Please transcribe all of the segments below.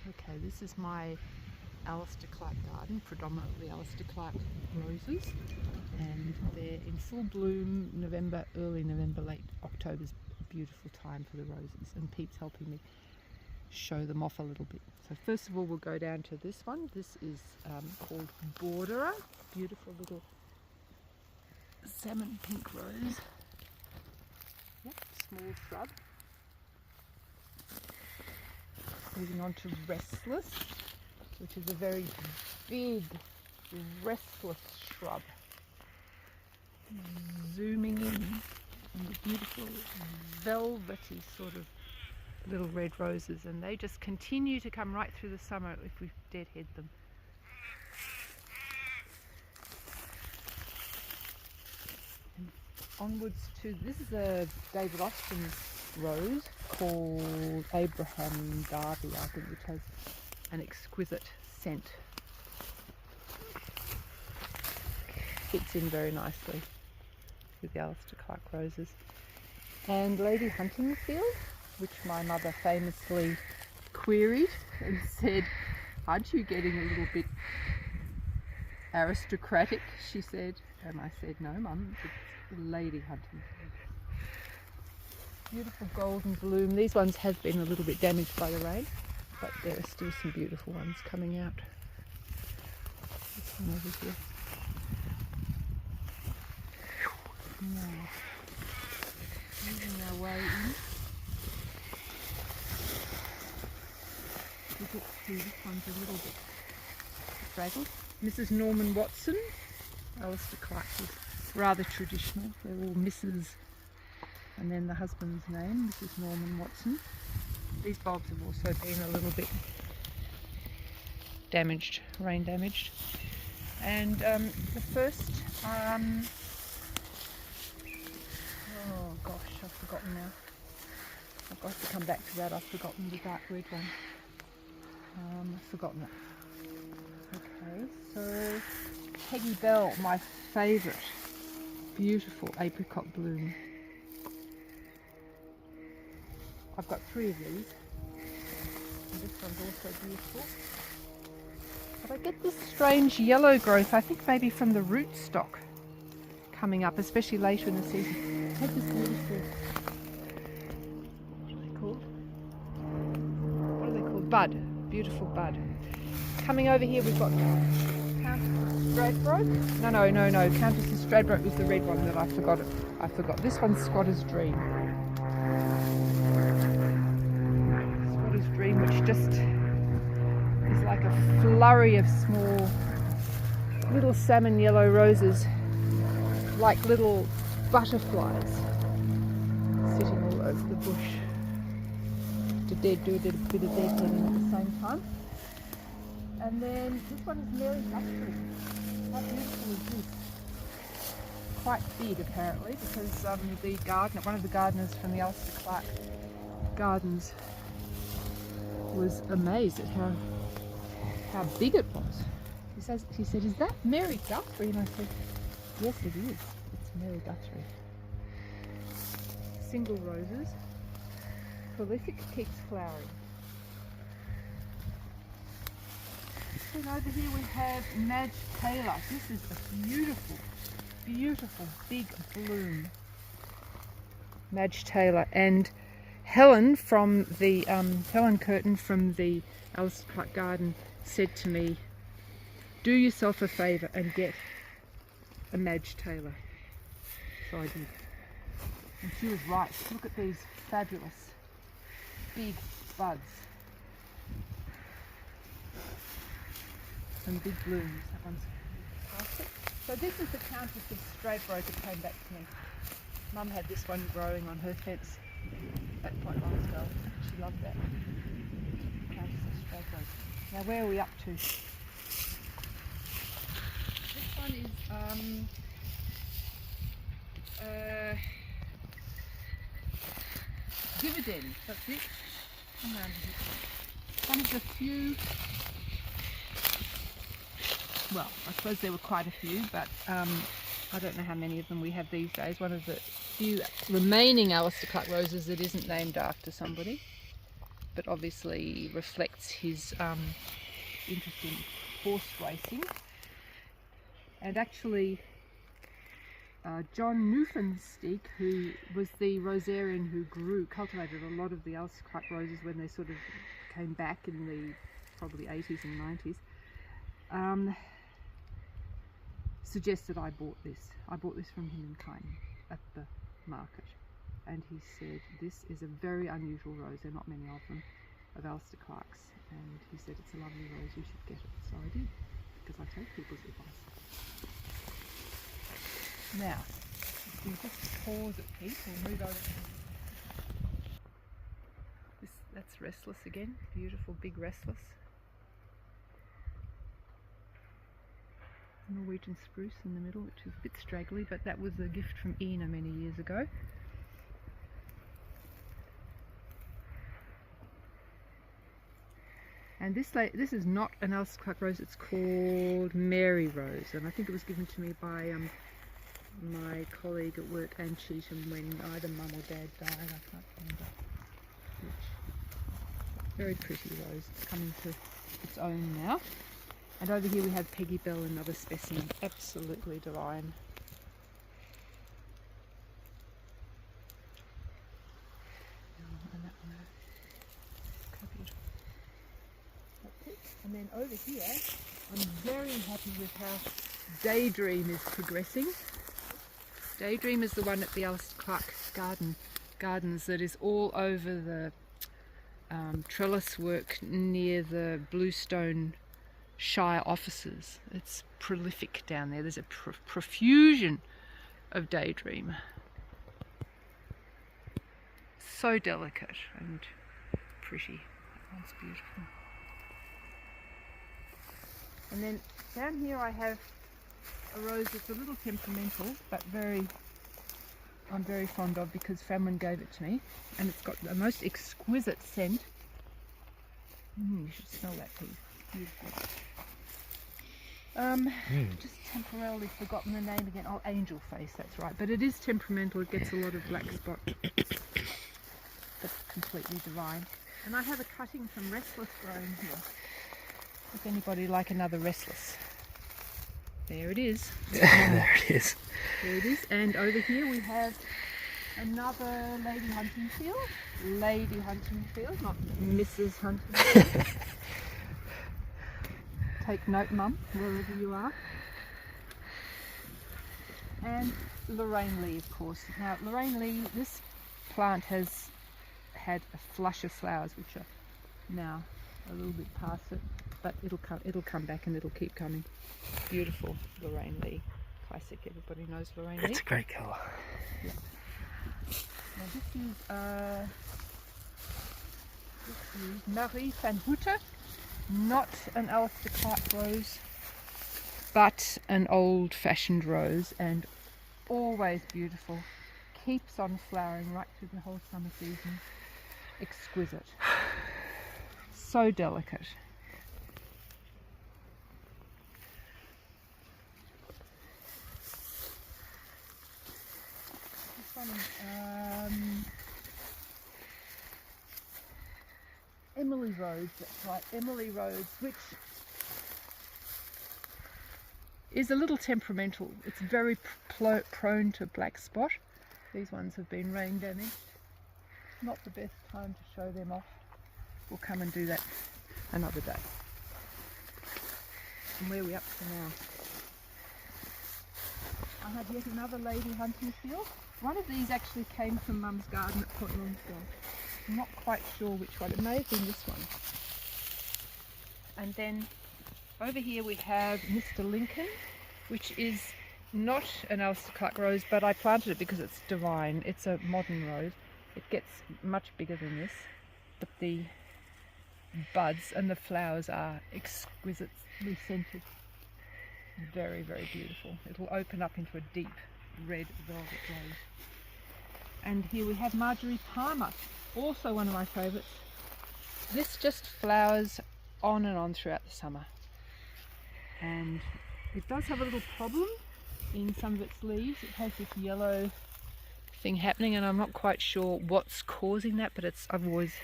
Okay, this is my Alister Clark garden, predominantly Alister Clark roses, and they're in full bloom. November, early November, late October's a beautiful time for the roses, and Pete's helping me show them off a little bit. So first of all, we'll go down to this one. This is called Borderer, beautiful little salmon pink rose. Yep, small shrub. Moving on to Restless, which is a very big, restless shrub. Zooming in on the beautiful velvety sort of little red roses, and they just continue to come right through the summer if we deadhead them. And onwards to, this is a David Austin rose called Abraham Darby, I think, which has an exquisite scent. Fits in very nicely with the Alister Clark roses. And Lady Huntingfield, which my mother famously queried and said, "Aren't you getting a little bit aristocratic?" she said, and I said, "No, Mum, it's Lady Huntingfield." Beautiful golden bloom. These ones have been a little bit damaged by the rain, but there are still some beautiful ones coming out. This one over here. Now, moving our way in, we get to, this one's a little bit fragile. Mrs. Norman Watson. Alister Clark is rather traditional. They're all Mrs. and then the husband's name, Mrs. Norman Watson. These bulbs have also been a little bit damaged, rain damaged. And the first, oh gosh, I've forgotten now. I've got to come back to that. I've forgotten the dark red one. I've forgotten it. Okay, so Peggy Bell, my favourite. Beautiful apricot bloom. I've got 3 of these, and this one's also beautiful. But I get this strange yellow growth, I think maybe from the rootstock coming up, especially later in the season. I have this beautiful, what are they called? What are they called? Bud. Beautiful bud. Coming over here we've got Countess Stradbroke. No. Countess Stradbroke was the red one that I forgot. This one's Squatter's Dream. Dream, which just is like a flurry of small little salmon yellow roses, like little butterflies sitting all over the bush. To do a bit of deadheading at the same time. And then this one is Mary Guthrie. How beautiful is this? Quite big apparently, because the gardener, one of the gardeners from the Alister Clark gardens, was amazed at how big it was. He said, "Is that Mary Guthrie?" And I said, "Yes, it is. It's Mary Guthrie." Single roses. Prolific keeps flowering. And over here we have Madge Taylor. This is a beautiful, beautiful big bloom. Madge Taylor. And Helen from the Helen Curtin from the Alister Clark garden said to me, "Do yourself a favour and get a Madge Taylor." So I did, and she was right. Look at these fabulous big buds, some big blooms. That one's fantastic. So this is the Countess of Stradbroke that came back to me. Mum had this one growing on her fence at Point Lonsdale. She loved that. Countess of Stradbroke. Now where are we up to? This one is Dividend. That's it. Come around here. One of the few, well, I suppose there were quite a few, but I don't know how many of them we have these days. One of the few remaining Alister Clark roses that isn't named after somebody. but obviously reflects his interest in horse racing. And actually John Newfensteek, who was the rosarian who cultivated a lot of the Alister Clark roses when they sort of came back in the probably 80s and 90s, suggested I bought this. I bought this from him in Kyne at the market, and he said this is a very unusual rose, there are not many of them, of Alister Clark's, and he said it's a lovely rose, you should get it. So I did, because I take people's advice. Now, if we just pause at peace, we'll move over. That's restless again, beautiful big restless. Norwegian spruce in the middle, which is a bit straggly, but that was a gift from Ina many years ago. And this is not an Alister Clark rose, it's called Mary Rose, and I think it was given to me by my colleague at work, Anne Cheetham, when either mum or dad died, I can't remember which. Very pretty rose, it's coming to its own now. And over here we have Peggy Bell, another specimen, absolutely divine. And that one, so beautiful. That's it. And then over here, I'm very happy with how Daydream is progressing. Daydream is the one at the Alister Clark Gardens that is all over the trellis work near the Bluestone Shire offices. It's prolific down there. There's a profusion of Daydream. So delicate and pretty. That one's beautiful. And then down here I have a rose that's a little temperamental, but I'm very fond of because Famwin gave it to me, and it's got the most exquisite scent. You should smell that, Pete. Beautiful. Just temporarily forgotten the name again. Oh, Angel Face, that's right. But it is temperamental, it gets a lot of black spot. That's completely divine. And I have a cutting from Restless growing here. Does anybody like another Restless? There it is. There it is. There it is. And over here we have another Lady Huntingfield. Lady Huntingfield, not Mrs. Huntingfield. Take note, Mum, wherever you are. And Lorraine Lee, of course. Now, Lorraine Lee, this plant has had a flush of flowers, which are now a little bit past it, but it'll come back and it'll keep coming. Beautiful Lorraine Lee, classic. Everybody knows Lorraine Lee. It's a great colour. Yeah. Now this is Marie van Houten, not an Alister Clark rose, but an old-fashioned rose, and always beautiful. Keeps on flowering right through the whole summer season. Exquisite. So delicate. This one is Emily Rose, that's right, Emily Rose, which is a little temperamental. It's very prone to black spot. These ones have been rain damaged. Not the best time to show them off. We'll come and do that another day. And where are we up to now? I have yet another Lady Huntingfield. One of these actually came from Mum's garden at Point Longfield. I'm not quite sure which one. It may have been this one. And then over here we have Mr. Lincoln, which is not an Alister Clark rose, but I planted it because it's divine. It's a modern rose. It gets much bigger than this, but the buds and the flowers are exquisitely scented. Very, very beautiful. It'll open up into a deep red velvet rose. And here we have Marjorie Palmer, also one of my favourites. This just flowers on and on throughout the summer. And it does have a little problem in some of its leaves. It has this yellow thing happening, and I'm not quite sure what's causing that, but I've always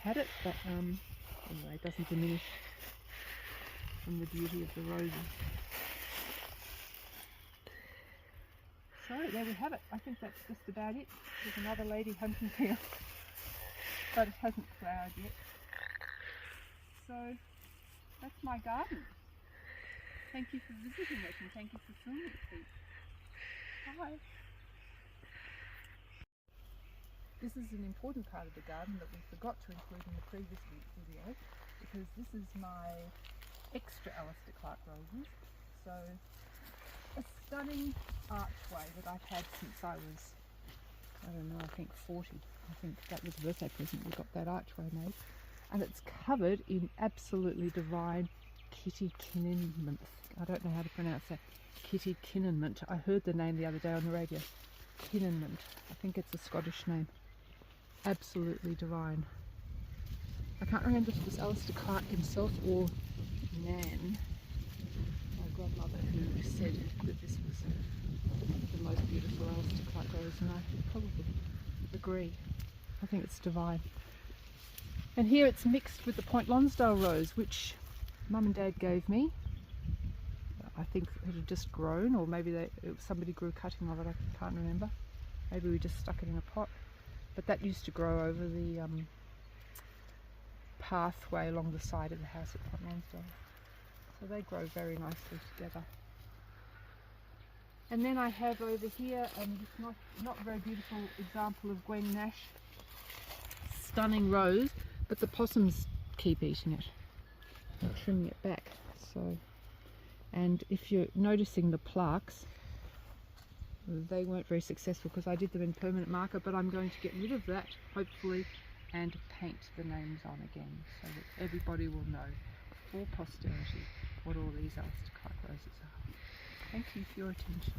had it, but anyway, it doesn't diminish from the beauty of the roses. So there we have it. I think that's just about it. There's another lady hunting here, but it hasn't flowered yet. So that's my garden. Thank you for visiting it, and thank you for filming it, please. Bye. This is an important part of the garden that we forgot to include in the previous video, because this is my extra Alister Clark roses. So a stunning archway that I've had since I was, I don't know, I think 40. I think that was a birthday present. We got that archway made, and it's covered in absolutely divine Kitty Kinnenmint. I don't know how to pronounce that. Kitty Kinnenmint. I heard the name the other day on the radio. Kinnenmint. I think it's a Scottish name. Absolutely divine. I can't remember if it was Alister Clark himself or Nan, my grandmother, who said that this was the most beautiful Alister Clark rose, and I probably agree. I think it's divine. And here it's mixed with the Point Lonsdale rose, which Mum and Dad gave me. I think it had just grown, or maybe somebody grew a cutting of it, I can't remember. Maybe we just stuck it in a pot. But that used to grow over the pathway along the side of the house at Point Lonsdale. So they grow very nicely together. And then I have over here not very beautiful example of Gwen Nash, stunning rose, but the possums keep eating it and trimming it back. So, and if you're noticing the plaques, they weren't very successful because I did them in permanent marker, but I'm going to get rid of that, hopefully, and paint the names on again so that everybody will know for posterity what all these Alister Clark roses are. Thank you for your attention.